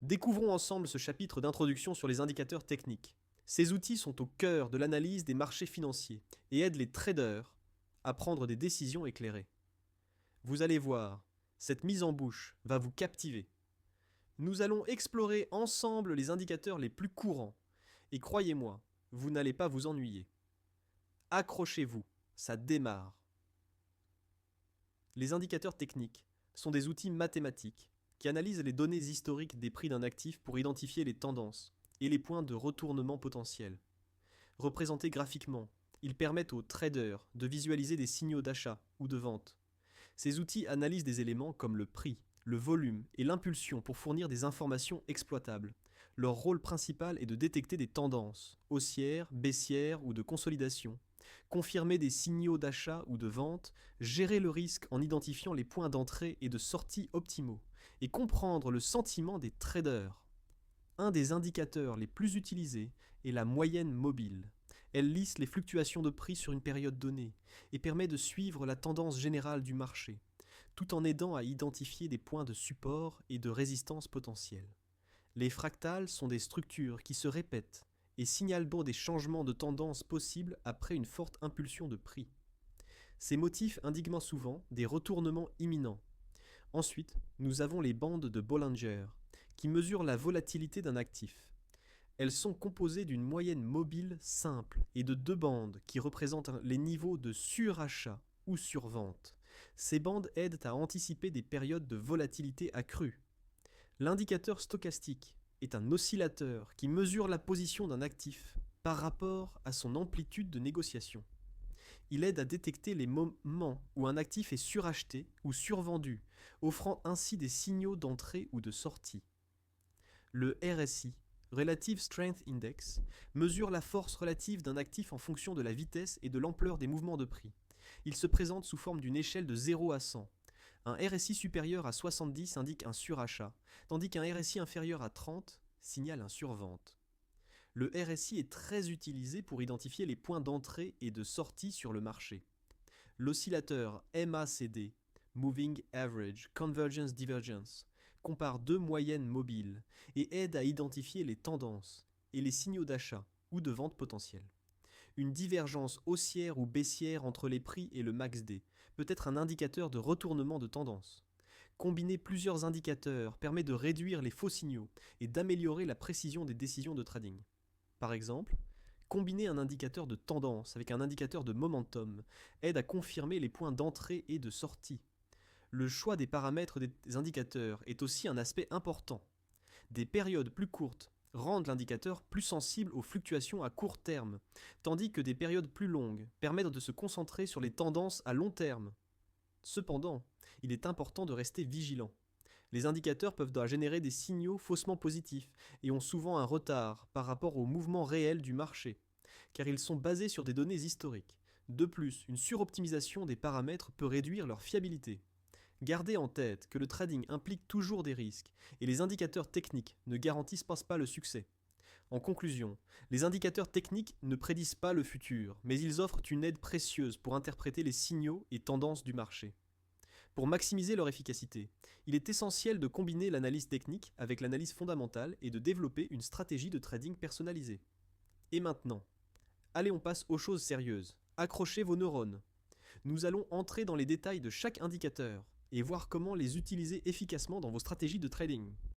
Découvrons ensemble ce chapitre d'introduction sur les indicateurs techniques. Ces outils sont au cœur de l'analyse des marchés financiers et aident les traders à prendre des décisions éclairées. Vous allez voir, cette mise en bouche va vous captiver. Nous allons explorer ensemble les indicateurs les plus courants et croyez-moi, vous n'allez pas vous ennuyer. Accrochez-vous, ça démarre. Les indicateurs techniques sont des outils mathématiques qui analysent les données historiques des prix d'un actif pour identifier les tendances et les points de retournement potentiels. Représentés graphiquement, ils permettent aux traders de visualiser des signaux d'achat ou de vente. Ces outils analysent des éléments comme le prix, le volume et l'impulsion pour fournir des informations exploitables. Leur rôle principal est de détecter des tendances, haussières, baissières ou de consolidation, confirmer des signaux d'achat ou de vente, gérer le risque en identifiant les points d'entrée et de sortie optimaux, et comprendre le sentiment des traders. Un des indicateurs les plus utilisés est la moyenne mobile. Elle lisse les fluctuations de prix sur une période donnée et permet de suivre la tendance générale du marché, tout en aidant à identifier des points de support et de résistance potentiels. Les fractales sont des structures qui se répètent et signalent donc des changements de tendance possibles après une forte impulsion de prix. Ces motifs indiquent souvent des retournements imminents. Ensuite, nous avons les bandes de Bollinger, qui mesurent la volatilité d'un actif. Elles sont composées d'une moyenne mobile simple et de deux bandes qui représentent les niveaux de surachat ou survente. Ces bandes aident à anticiper des périodes de volatilité accrue. L'indicateur stochastique est un oscillateur qui mesure la position d'un actif par rapport à son amplitude de négociation. Il aide à détecter les moments où un actif est suracheté ou survendu, offrant ainsi des signaux d'entrée ou de sortie. Le RSI, Relative Strength Index, mesure la force relative d'un actif en fonction de la vitesse et de l'ampleur des mouvements de prix. Il se présente sous forme d'une échelle de 0 à 100. Un RSI supérieur à 70 indique un surachat, tandis qu'un RSI inférieur à 30 signale un survente. Le RSI est très utilisé pour identifier les points d'entrée et de sortie sur le marché. L'oscillateur MACD, Moving Average Convergence Divergence, compare deux moyennes mobiles et aide à identifier les tendances et les signaux d'achat ou de vente potentiels. Une divergence haussière ou baissière entre les prix et le MACD peut être un indicateur de retournement de tendance. Combiner plusieurs indicateurs permet de réduire les faux signaux et d'améliorer la précision des décisions de trading. Par exemple, combiner un indicateur de tendance avec un indicateur de momentum aide à confirmer les points d'entrée et de sortie. Le choix des paramètres des indicateurs est aussi un aspect important. Des périodes plus courtes rendent l'indicateur plus sensible aux fluctuations à court terme, tandis que des périodes plus longues permettent de se concentrer sur les tendances à long terme. Cependant, il est important de rester vigilant. Les indicateurs peuvent générer des signaux faussement positifs et ont souvent un retard par rapport au mouvement réel du marché, car ils sont basés sur des données historiques. De plus, une suroptimisation des paramètres peut réduire leur fiabilité. Gardez en tête que le trading implique toujours des risques et les indicateurs techniques ne garantissent pas le succès. En conclusion, les indicateurs techniques ne prédisent pas le futur, mais ils offrent une aide précieuse pour interpréter les signaux et tendances du marché. Pour maximiser leur efficacité, il est essentiel de combiner l'analyse technique avec l'analyse fondamentale et de développer une stratégie de trading personnalisée. Et maintenant, allez, on passe aux choses sérieuses. Accrochez vos neurones. Nous allons entrer dans les détails de chaque indicateur et voir comment les utiliser efficacement dans vos stratégies de trading.